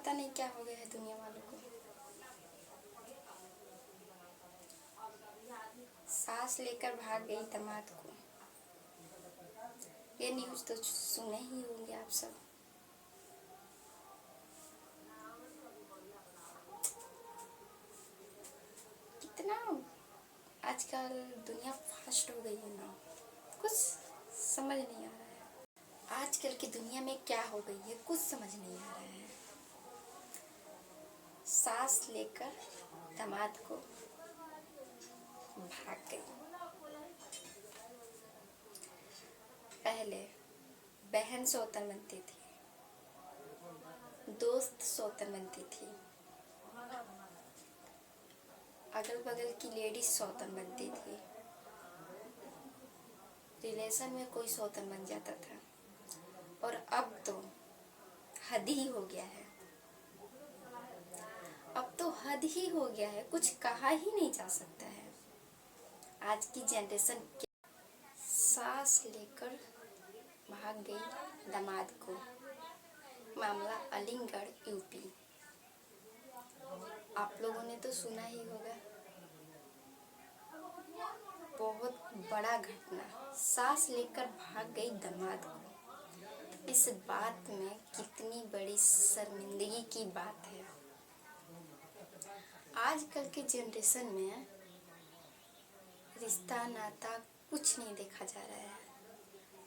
पता नहीं क्या हो गया है दुनिया वालों को। सांस लेकर भाग गई दामाद को। ये न्यूज़ तो सुने ही होंगे आप सब। कितना आजकल दुनिया फास्ट हो गई है ना, कुछ समझ नहीं आ रहा है। आजकल की दुनिया में क्या हो गई है कुछ समझ नहीं आ रहा है। सांस लेकर दामाद को भाग गई। पहले बहन सौतन बनती थी, दोस्त सौतन बनती थी, अगल बगल की लेडीज सौतन बनती थी, रिलेशन में कोई सौतन बन जाता था। और अब तो हद ही हो गया है। अब तो हद ही हो गया है, कुछ कहा ही नहीं जा सकता है। आज की जनरेशन सांस लेकर भाग गई दामाद को। मामला अलीगढ़ यूपी। आप लोगों ने तो सुना ही होगा, बहुत बड़ा घटना, सांस लेकर भाग गई दामाद को। इस बात में कितनी बड़ी शर्मिंदगी की बात है। आजकल के जनरेशन में रिश्ता नाता कुछ नहीं देखा जा रहा है।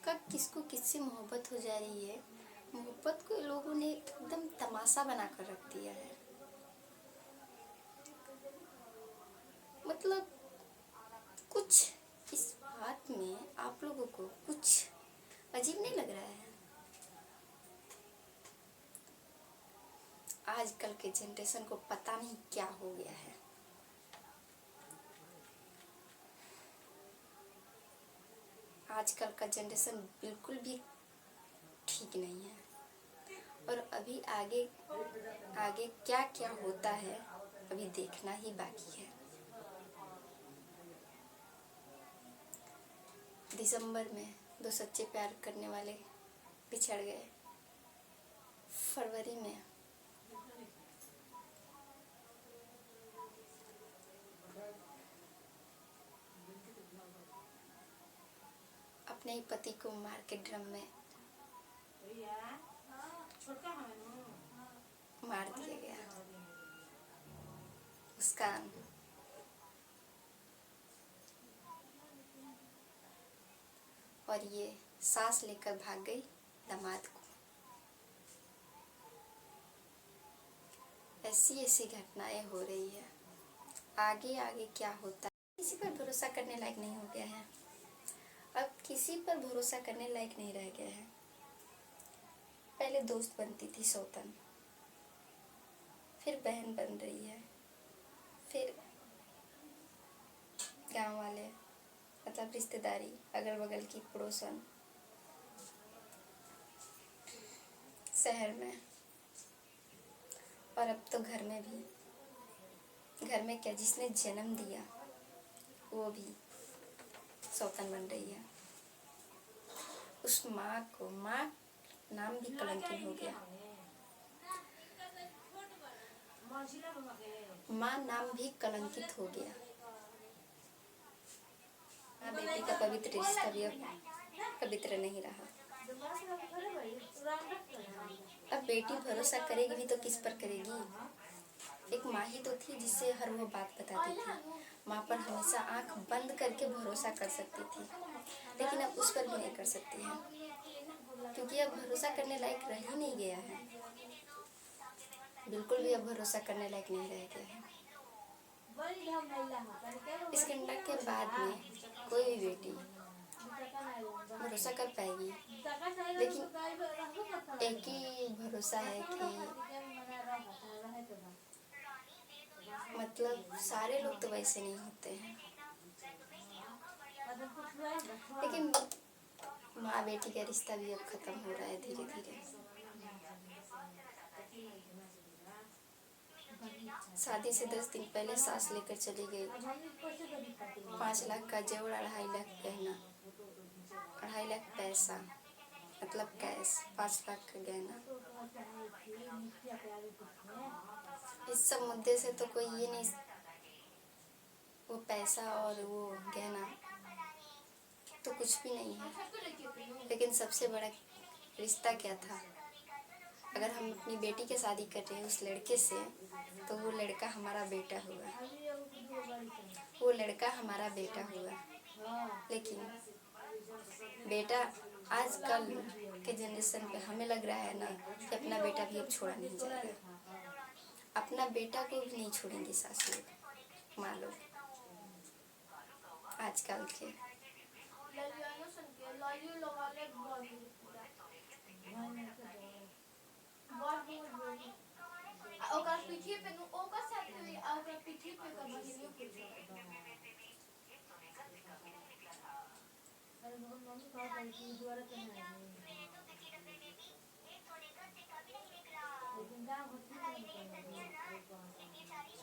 कब किसको किससे मोहब्बत हो जा रही है, मोहब्बत को लोगों ने एकदम तमाशा बना कर रख दिया है। मतलब कुछ इस बात में आप लोगों को कुछ अजीब नहीं लग रहा है? आजकल के जनरेशन को पता नहीं क्या हो गया है। आजकल का जनरेशन बिल्कुल भी ठीक नहीं है। और अभी आगे आगे क्या क्या होता है अभी देखना ही बाकी है। दिसंबर में दो सच्चे प्यार करने वाले बिछड़ गए। फरवरी में अपने ही पति को मार के ड्रम में मार दिया गया। मुस्कान और ये सांस लेकर भाग गई दामाद को। ऐसी ऐसी घटनाएं हो रही है। आगे आगे क्या होता है किसी पर भरोसा करने लायक नहीं हो गया है। अब किसी पर भरोसा करने लायक नहीं रह गया है। पहले दोस्त बनती थी सौतन, फिर बहन बन रही है, फिर गांव वाले मतलब रिश्तेदारी, अगल बगल की पड़ोसन, शहर में, और अब तो घर में भी। घर में क्या, जिसने जन्म दिया वो भी सौतन बन रही है। उस माँ को, माँ नाम भी कलंकित हो गया। माँ नाम भी कलंकित हो गया। माँ बेटी का पवित्र रिश्ता भी अब पवित्र नहीं रहा। अब बेटी भरोसा करेगी भी तो किस पर करेगी? एक माँ ही तो थी जिससे हर वो बात बताती थी। माँ पर हमेशा आंख बंद करके भरोसा कर सकती थी, लेकिन अब उस पर भी नहीं कर सकती है, क्योंकि अब भरोसा करने लायक रह ही नहीं गया है। बिल्कुल भी अब भरोसा करने लायक नहीं रह गया है। इस घटना के बाद में कोई भी बेटी भरोसा कर पाएगी, लेकिन एक ही भरोसा है कि मतलब सारे लोग तो वैसे नहीं होते हैं, लेकिन माँ बेटी का रिश्ता भी अब खत्म हो रहा है धीरे धीरे। शादी से 10 दिन पहले सास लेकर चली गई। 5 लाख का जेवर, 2.5 लाख गहना, 2.5 लाख पैसा मतलब कैश, 5 लाख का गहना। इस सब मुद्दे से तो कोई ये नहीं, वो पैसा और वो गहना तो कुछ भी नहीं है, लेकिन सबसे बड़ा रिश्ता क्या था। अगर हम अपनी बेटी की शादी कर रहे हैं उस लड़के से, तो वो लड़का हमारा बेटा हुआ, वो लड़का हमारा बेटा हुआ। लेकिन बेटा आजकल के जनरेशन पे हमें लग रहा है ना कि अपना बेटा भी अब छोड़ा नहीं जाएगा। अपना बेटा को भी नहीं छोड़ेंगे सास लोग, माँ लोग आजकल के।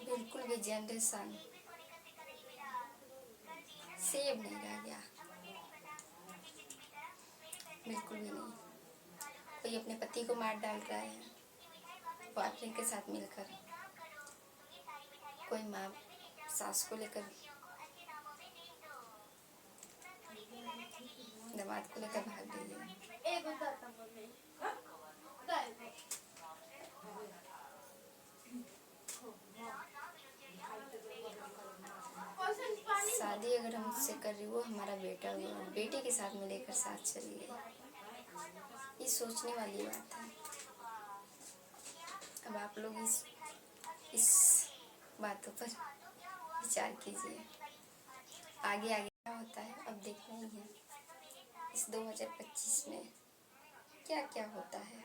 बिल्कुल भी जनरेशन सेव नहीं रह गया, बिल्कुल भी नहीं। कोई अपने पति को मार डाल रहा है बॉयफ्रेंड के साथ मिलकर, कोई माँ सास को लेकर, दामाद को लेकर भाग रही है। शादी अगर हम उससे कर रही, वो हमारा बेटा हुआ, बेटे के साथ में लेकर साथ चली गई, ये सोचने वाली बात है। अब आप लोग इस बातों पर विचार कीजिए। आगे आगे क्या होता है अब देखना ही है, इस 2025 में क्या क्या होता है।